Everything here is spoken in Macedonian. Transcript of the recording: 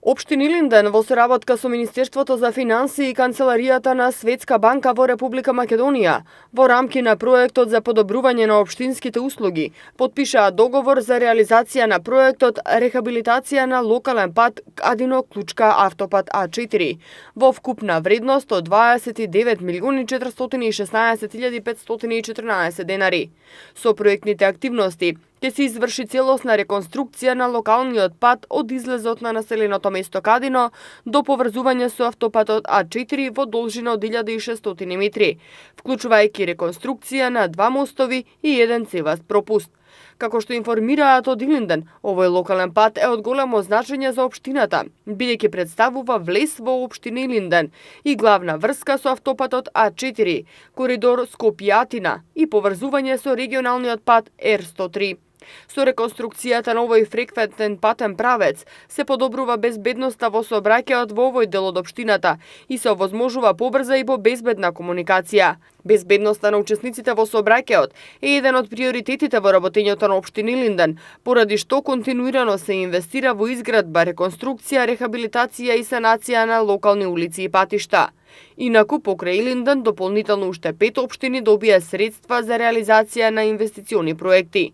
Општина Илинден во соработка со Министерството за финансии и Канцеларијата на Светска банка во Република Македонија во рамки на проектот за подобрување на општинските услуги потпишаа договор за реализација на проектот рехабилитација на локален пат Кадино-Клучка автопат А4 во вкупна вредност од 29.416.514 денари. Со проектните активности ќе се изврши целосна реконструкција на локалниот пат од излезот на населеното место Кадино до поврзување со автопатот А4 во должина од 1600 метри, вклучувајќи реконструкција на 2 мостови и 1 цеваст пропуст. Како што информираат од Илинден, овој локален пат е од големо значење за општината, бидејќи представува влез во општина Илинден и главна врска со автопатот А4, коридор Скопје-Атина и поврзување со регионалниот пат Р103. Со реконструкцијата на овој фреквентен патен правец се подобрува безбедноста во сообраќајот во овој дел од општината и се овозможува побрза и побезбедна комуникација. Безбедноста на учесниците во сообраќајот е еден од приоритетите во работењето на општина Илинден, поради што континуирано се инвестира во изградба, реконструкција, рехабилитација и санација на локални улици и патишта. Инаку, покрај Илинден, дополнително уште 5 општини добија средства за реализација на инвестициони проекти.